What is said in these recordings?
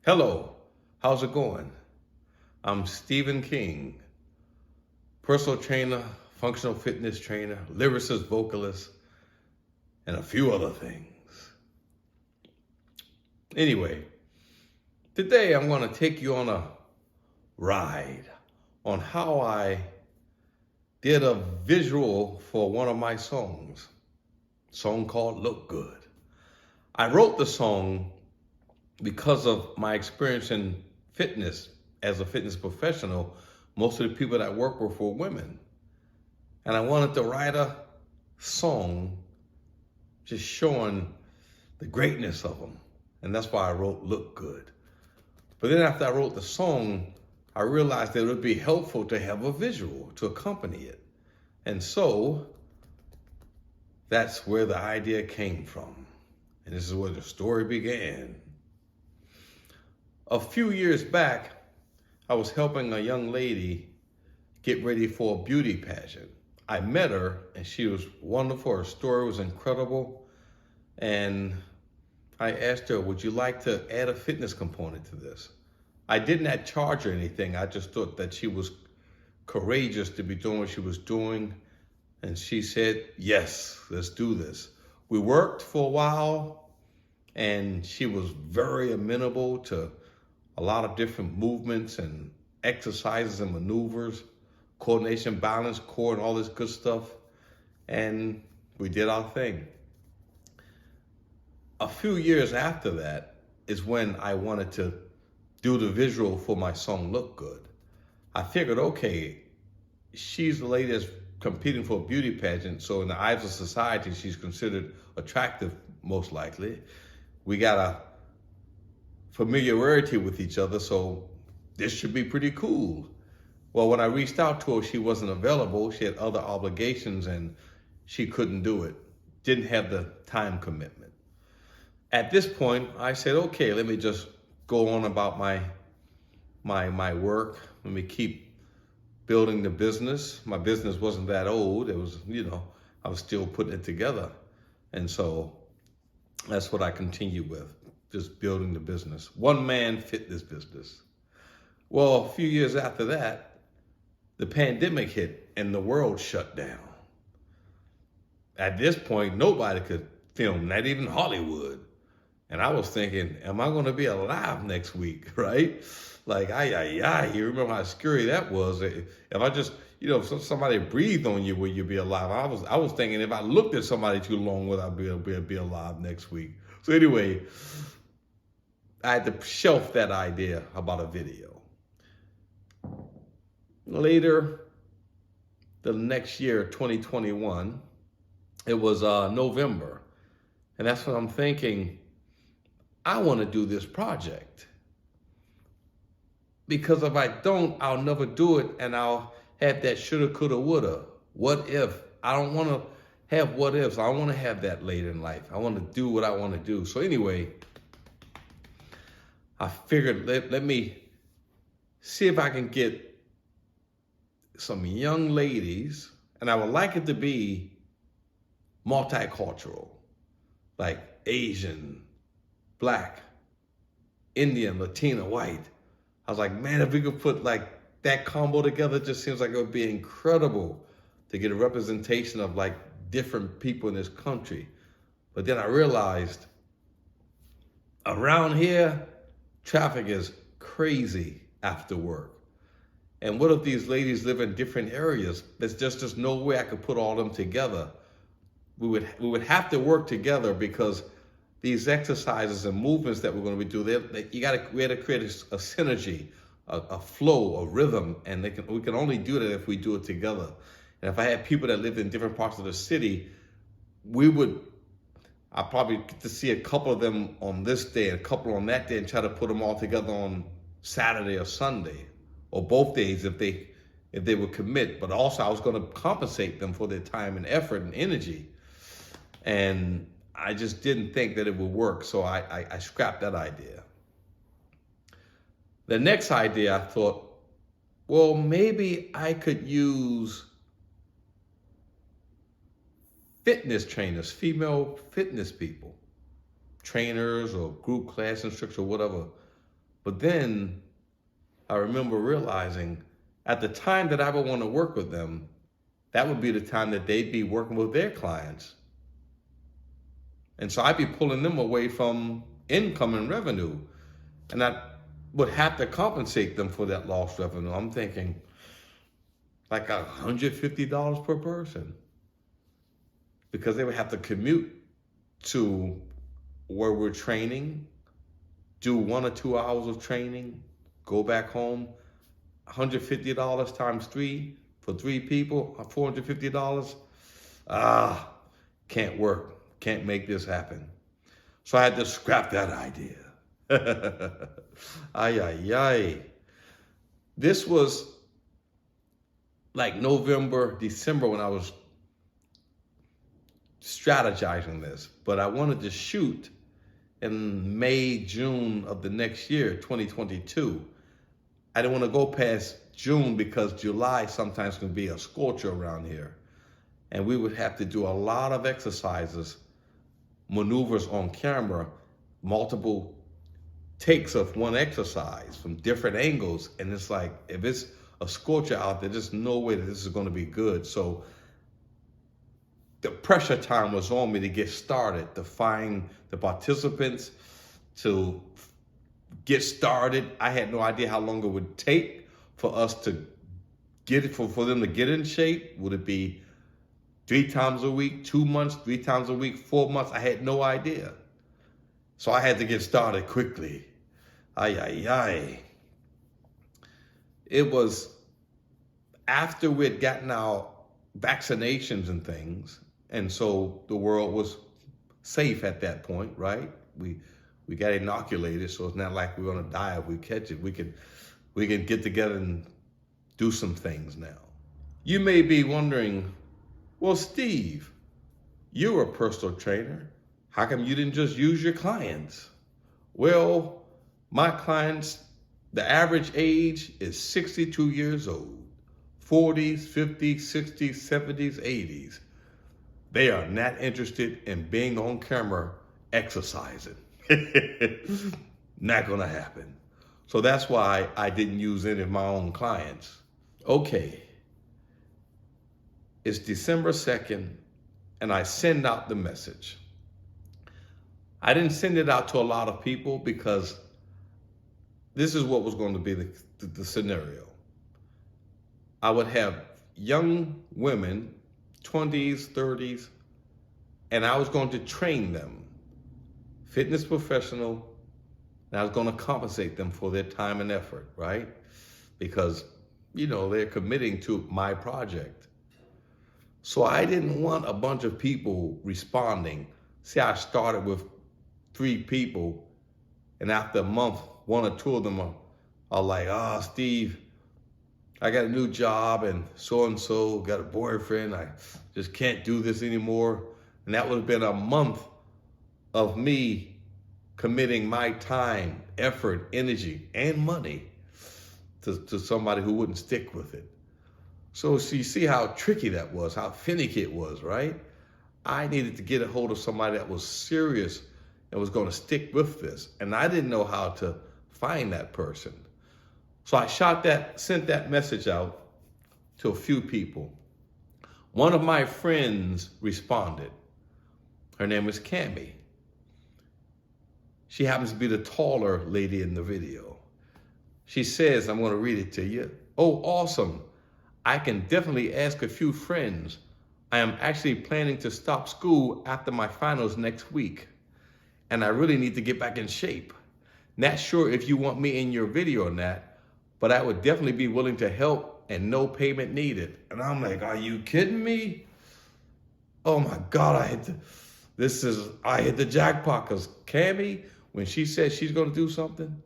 Hello, how's it going? I'm Stephen King, personal trainer, functional fitness trainer, lyricist, vocalist, and a few other things. Anyway, today I'm going to take you on a ride on how I did a visual for one of my songs, a song called Look Good. I wrote the song because of my experience in fitness as a fitness professional. Most of the people that work were for women. And I wanted to write a song just showing the greatness of them. And that's why I wrote Look Good. But then after I wrote the song, I realized that it would be helpful to have a visual to accompany it. And so that's where the idea came from. And this is where the story began. A few years back, I was helping a young lady get ready for a beauty pageant. I met her and she was wonderful. Her story was incredible. And I asked her, would you like to add a fitness component to this? I did not charge her anything. I just thought that she was courageous to be doing what she was doing. And she said, yes, let's do this. We worked for a while and she was very amenable to a lot of different movements and exercises and maneuvers, coordination, balance, core, and all this good stuff. And we did our thing. A few years after that is when I wanted to do the visual for my song Look Good. I figured, okay, she's the lady that's competing for a beauty pageant, so in the eyes of society, she's considered attractive, most likely. We got a familiarity with each other, so this should be pretty cool. Well, when I reached out to her, she wasn't available. She had other obligations and she couldn't do it. Didn't have the time commitment. At this point, I said, okay, let me just go on about my work. Let me keep building the business. My business wasn't that old. It was, I was still putting it together. And so that's what I continued with, just building the business. One man fitness business. Well, a few years after that, the pandemic hit and the world shut down. At this point, nobody could film, not even Hollywood. And I was thinking, am I going to be alive next week, right? Like, you remember how scary that was. If I just, if somebody breathed on you, will you be alive? I was thinking if I looked at somebody too long, would I be alive next week? So anyway, I had to shelf that idea about a video. Later, the next year, 2021, it was November. And that's when I'm thinking, I want to do this project. Because if I don't, I'll never do it and I'll have that shoulda, coulda, woulda. What if? I don't want to have what ifs. I want to have that later in life. I want to do what I want to do. So anyway, I figured let me see if I can get some young ladies, and I would like it to be multicultural, like Asian, Black, Indian, Latina, white. I was like, man, if we could put like that combo together, it just seems like it would be incredible to get a representation of like different people in this country. But then I realized around here, traffic is crazy after work. And what if these ladies live in different areas? There's just no way I could put all of them together. We would have to work together because these exercises and movements that we're going to be doing, we had to create a synergy, a flow, a rhythm, and we can only do that if we do it together. And if I had people that lived in different parts of the city, I'd probably get to see a couple of them on this day, a couple on that day, and try to put them all together on Saturday or Sunday, or both days if they would commit. But also I was going to compensate them for their time and effort and energy. And I just didn't think that it would work, so I scrapped that idea. The next idea, I thought, well, maybe I could use fitness trainers, female fitness people, trainers or group class instructors or whatever, But then I remember realizing at the time that I would want to work with them, that would be the time that they'd be working with their clients. And so I'd be pulling them away from income and revenue. And I would have to compensate them for that lost revenue. I'm thinking like $150 per person, because they would have to commute to where we're training, do 1 or 2 hours of training, go back home. $150 times 3 for 3 people, $450. Can't work. Can't make this happen. So I had to scrap that idea. Ay, ay, ay. This was like November, December when I was strategizing this, but I wanted to shoot in May, June of the next year, 2022. I didn't want to go past June because July sometimes can be a scorcher around here. And we would have to do a lot of exercises, maneuvers on camera, multiple takes of one exercise from different angles. And it's like, if it's a scorcher out there, there's no way that this is going to be good. So the pressure time was on me to get started, to find the participants, to get started. I had no idea how long it would take for us to get it, for them to get in shape. Would it be 3 times a week, 2 months, 3 times a week, 4 months? I had no idea. So I had to get started quickly. Ay, ay, ay. It was after we'd gotten our vaccinations and things, and so the world was safe at that point, right? We got inoculated, so it's not like we're gonna die if we catch it. We can get together and do some things now. You may be wondering, well, Steve, you're a personal trainer. How come you didn't just use your clients? Well, my clients, the average age is 62 years old, 40s, 50s, 60s, 70s, 80s. They are not interested in being on camera exercising. Not gonna happen. So that's why I didn't use any of my own clients. Okay, it's December 2nd, and I send out the message. I didn't send it out to a lot of people because this is what was going to be the scenario. I would have young women, 20s, 30s, and I was going to train them, fitness professional, and I was going to compensate them for their time and effort, right? Because, you know, they're committing to my project. So I didn't want a bunch of people responding. See, I started with 3 people, and after a month, 1 or 2 of them are like, Steve, I got a new job and so got a boyfriend. I just can't do this anymore. And that would have been a month of me committing my time, effort, energy, and money to somebody who wouldn't stick with it. So you see how tricky that was, how finicky it was, right? I needed to get a hold of somebody that was serious and was going to stick with this. And I didn't know how to find that person. So I sent that message out to a few people. One of my friends responded. Her name is Cammie. She happens to be the taller lady in the video. She says, I'm going to read it to you. Oh, awesome. I can definitely ask a few friends. I am actually planning to stop school after my finals next week, and I really need to get back in shape. Not sure if you want me in your video or not, but I would definitely be willing to help and no payment needed. And I'm like, are you kidding me? Oh my God, I hit the jackpot, because Cammie, when she says she's going to do something,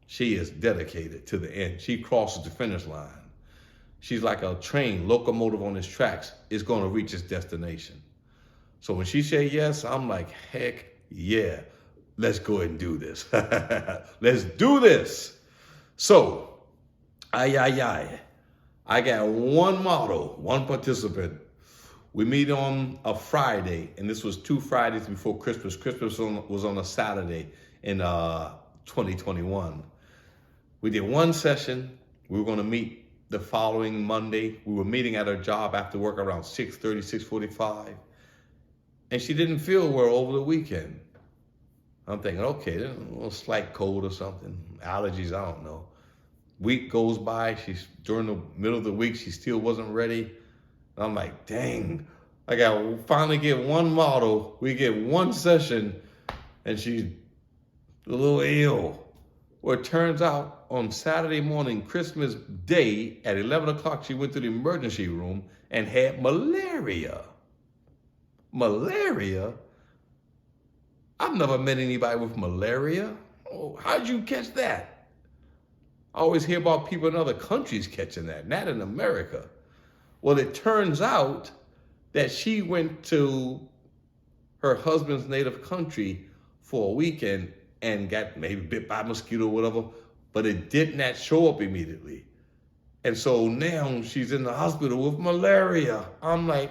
she is dedicated to the end. She crosses the finish line. She's like a train locomotive on its tracks. It's going to reach its destination. So when she said yes, I'm like, heck yeah, let's go ahead and do this. Let's do this. So, I got one model, one participant. We meet on a Friday, and this was 2 Fridays before Christmas. Christmas was on a Saturday in 2021. We did one session. We were going to meet the following Monday. We were meeting at her job after work around 6:30, 6:45. And she didn't feel well over the weekend. I'm thinking, okay, a little slight cold or something, allergies, I don't know. Week goes by, during the middle of the week, she still wasn't ready. And I'm like, dang, I got finally get one model, we get one session, and she's a little ill. Well, it turns out on Saturday morning, Christmas Day, at 11 o'clock, she went to the emergency room and had malaria. Malaria? I've never met anybody with malaria. Oh, how'd you catch that? I always hear about people in other countries catching that, not in America. Well, it turns out that she went to her husband's native country for a weekend and got maybe bit by a mosquito or whatever, but it did not show up immediately. And so now she's in the hospital with malaria. I'm like,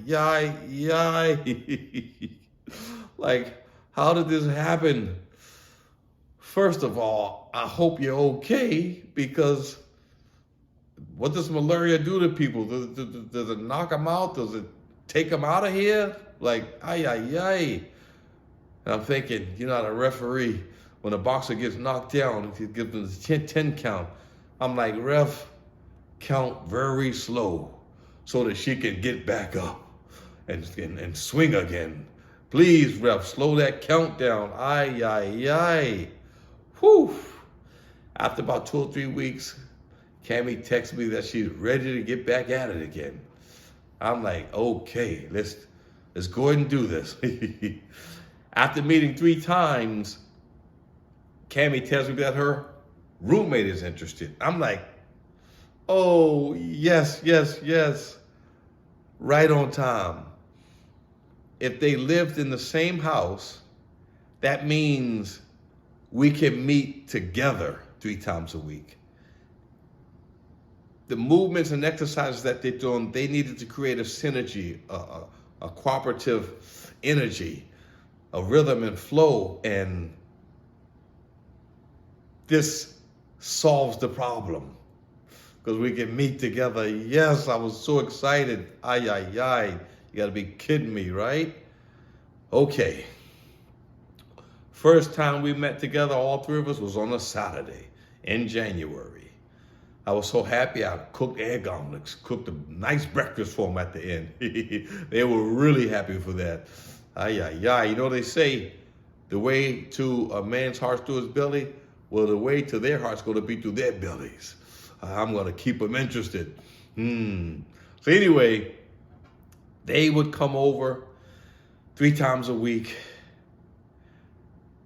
yay. Like, how did this happen? First of all, I hope you're okay, because what does malaria do to people? Does it knock them out? Does it take them out of here? Like, And I'm thinking, you're not a referee. When a boxer gets knocked down, he gives them the 10 count. I'm like, ref, count very slow so that she can get back up and swing again. Please, ref, slow that count down. Whew. After about 2 or 3 weeks, Cammie texted me that she's ready to get back at it again. I'm like, okay, let's go ahead and do this. After meeting 3 times, Cammie tells me that her roommate is interested. I'm like, oh, yes. Right on time. If they lived in the same house, that means we can meet together 3 times a week. The movements and exercises that they're doing, they needed to create a synergy, a cooperative energy, a rhythm and flow, and this solves the problem because we can meet together. Yes, I was so excited. You gotta be kidding me, right? Okay. First time we met together, all 3 of us, was on a Saturday in January. I was so happy. I cooked egg omelets, cooked a nice breakfast for them at the end. They were really happy for that. You know, they say the way to a man's heart's through his belly, well, the way to their heart's going to be through their bellies. I'm going to keep them interested. So anyway, they would come over 3 times a week.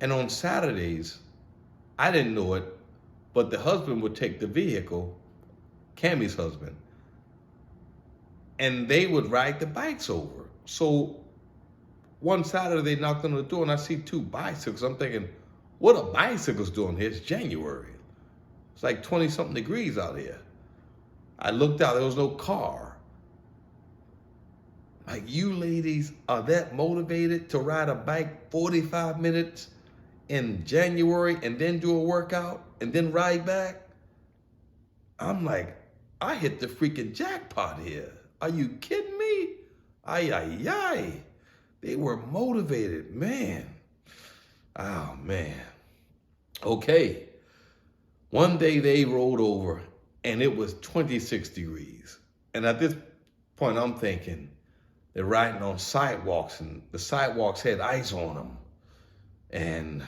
And on Saturdays, I didn't know it, but the husband would take the vehicle, Cammie's husband, and they would ride the bikes over. So one Saturday they knocked on the door and I see 2 bicycles. I'm thinking, what are bicycles doing here? It's January. It's like 20-something degrees out here. I looked out, there was no car. Like, you ladies are that motivated to ride a bike 45 minutes in January and then do a workout and then ride back? I'm like, I hit the freaking jackpot here. Are you kidding me? They were motivated, man. Oh, man. Okay. One day they rolled over and it was 26 degrees. And at this point, I'm thinking, they're riding on sidewalks and the sidewalks had ice on them. And,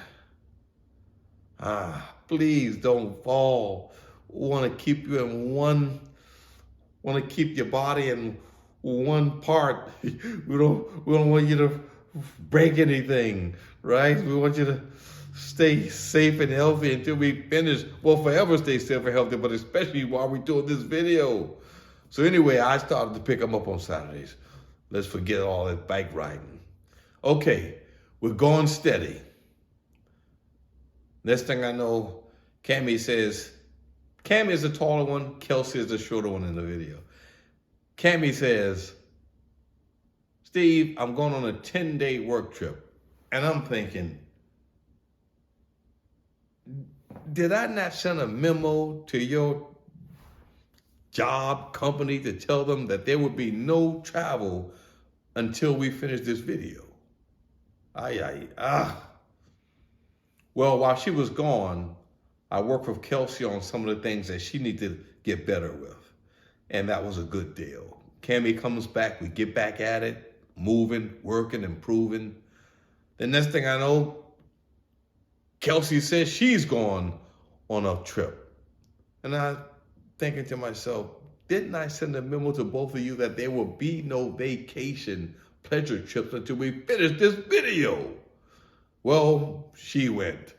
please don't fall. Want to keep you in want to keep your body in one part. We don't want you to break anything, right? We want you to stay safe and healthy until we finish. Well, forever stay safe and healthy, but especially while we're doing this video. So anyway, I started to pick them up on Saturdays. Let's forget all that bike riding. Okay, we're going steady. Next thing I know, Cammie says, Cammie is the taller one, Kelsey is the shorter one in the video. Cammie says, Steve, I'm going on a 10-day work trip. And I'm thinking, did I not send a memo to your job company to tell them that there would be no travel until we finish this video? Ah. Well, while she was gone, I worked with Kelsey on some of the things that she needed to get better with. And that was a good deal. Cammy comes back, we get back at it, moving, working, improving. The next thing I know, Kelsey says she's going on a trip. And I'm thinking to myself, didn't I send a memo to both of you that there will be no vacation pleasure trips until we finish this video? Well, she went.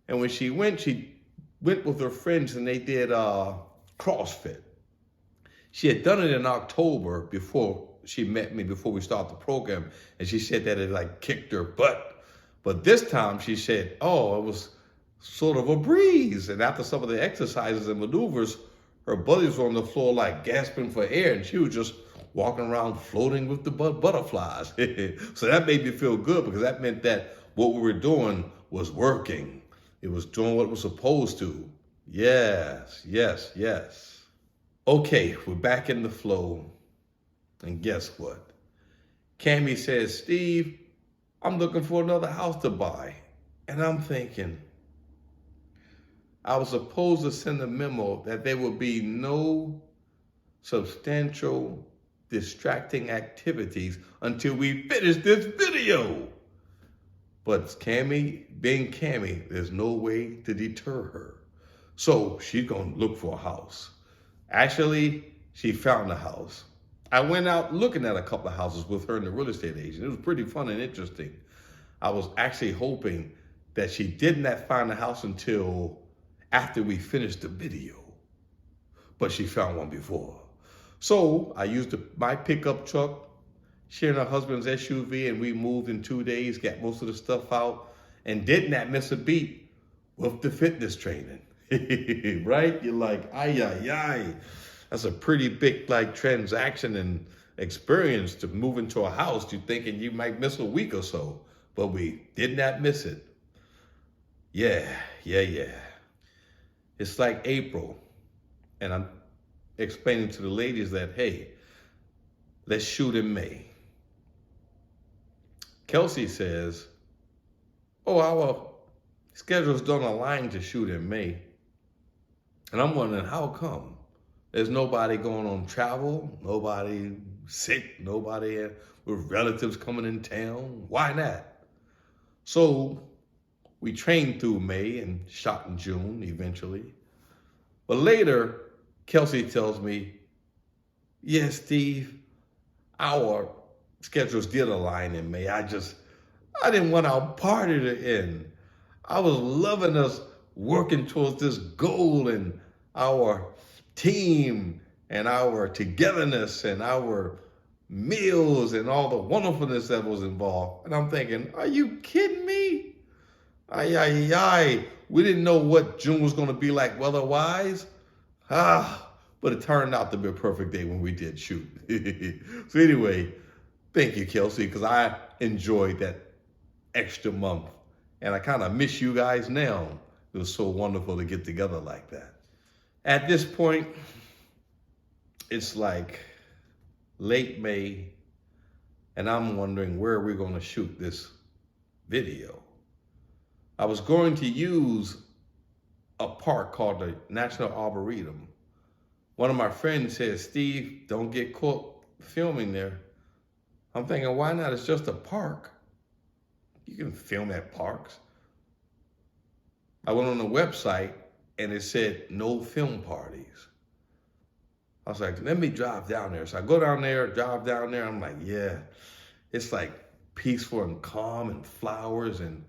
And when she went with her friends and they did CrossFit. She had done it in October before she met me, before we started the program. And she said that it like kicked her butt. But this time she said, oh, it was sort of a breeze. And after some of the exercises and maneuvers, her buddies were on the floor like gasping for air. And she was just walking around floating with the butterflies. So that made me feel good because that meant that what we were doing was working. It was doing what it was supposed to. Yes, yes, yes. Okay, we're back in the flow. And guess what? Cammy says, Steve, I'm looking for another house to buy. And I'm thinking, I was supposed to send a memo that there would be no substantial distracting activities until we finish this video. But Cammy, being Cammy, there's no way to deter her. So she's gonna look for a house. Actually, she found a house. I went out looking at a couple of houses with her and the real estate agent. It was pretty fun and interesting. I was actually hoping that she did not find a house until after we finished the video. But she found one before. So I used my pickup truck, she and her husband's SUV, and we moved in 2 days, got most of the stuff out, and did not miss a beat with the fitness training. Right? You're like, ay. That's a pretty big transaction and experience to move into a house. You're thinking you might miss a week or so, but we did not miss it. Yeah. It's like April, and I'm explaining to the ladies that, hey, let's shoot in May. Kelsey says, oh, our schedules don't align to shoot in May. And I'm wondering, how come? There's nobody going on travel, nobody sick, nobody with relatives coming in town. Why not? So we trained through May and shot in June eventually. But later, Kelsey tells me, yes, Steve, our schedules did align in May. I didn't want our party to end. I was loving us working towards this goal and our team and our togetherness and our meals and all the wonderfulness that was involved. And I'm thinking, are you kidding me? We didn't know what June was going to be like weather-wise. But it turned out to be a perfect day when we did shoot. So anyway, thank you, Kelsey, because I enjoyed that extra month. And I kind of miss you guys now. It was so wonderful to get together like that. At this point, it's like late May, and I'm wondering where we're going to shoot this video. I was going to use a park called the National Arboretum. One of my friends said, Steve, don't get caught filming there. I'm thinking, why not? It's just a park. You can film at parks. I went on the website and it said no film parties. I was like, let me drive down there. So I go down there, drive down there. I'm like, yeah, it's like peaceful and calm and flowers. And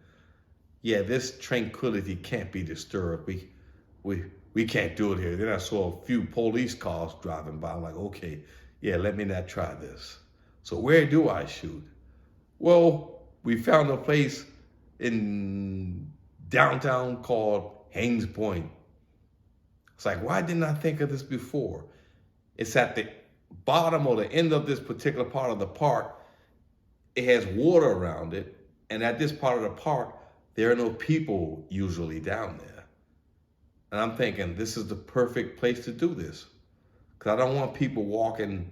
yeah, this tranquility can't be disturbed. We can't do it here. Then I saw a few police cars driving by. I'm like, okay, yeah, let me not try this. So where do I shoot? Well, we found a place in downtown called Haynes Point. It's like, why didn't I think of this before? It's at the bottom or the end of this particular part of the park. It has water around it. And at this part of the park, there are no people usually down there. And I'm thinking, this is the perfect place to do this. Because I don't want people walking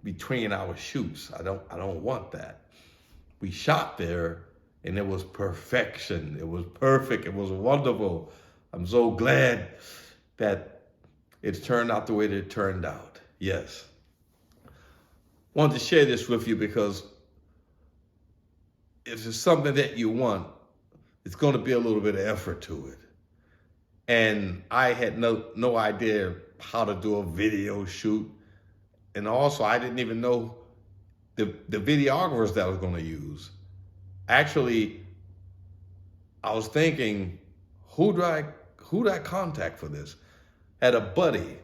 between our shoots. I don't want that. We shot there and it was perfection. It was perfect. It was wonderful. I'm so glad that it turned out the way that it turned out. Yes. Wanted to share this with you because if it's something that you want, it's going to be a little bit of effort to it. And I had no idea how to do a video shoot. And also, I didn't even know the videographers that I was going to use. Actually, I was thinking, who do I contact for this? I had a buddy,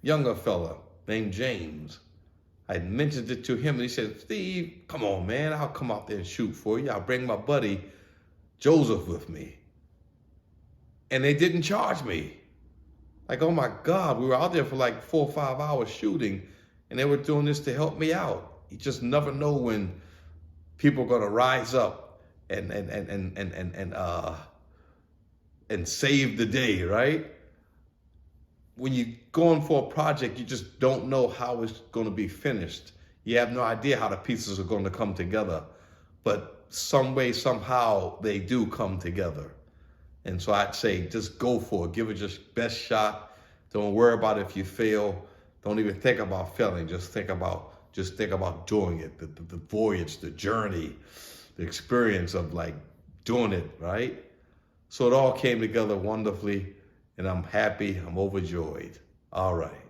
younger fella named James. I mentioned it to him and he said, Steve, come on, man, I'll come out there and shoot for you. I'll bring my buddy Joseph with me. And they didn't charge me. Like, oh my God, we were out there for like 4 or 5 hours shooting and they were doing this to help me out. You just never know when people are gonna rise up and save the day, right? When you're going for a project, you just don't know how it's going to be finished. You have no idea how the pieces are going to come together. But some way, somehow, they do come together. And so I'd say, just go for it. Give it your best shot. Don't worry about if you fail. Don't even think about failing. Just think about doing it. The voyage, the journey, the experience of like doing it, right? So it all came together wonderfully. And I'm happy, I'm overjoyed. All right.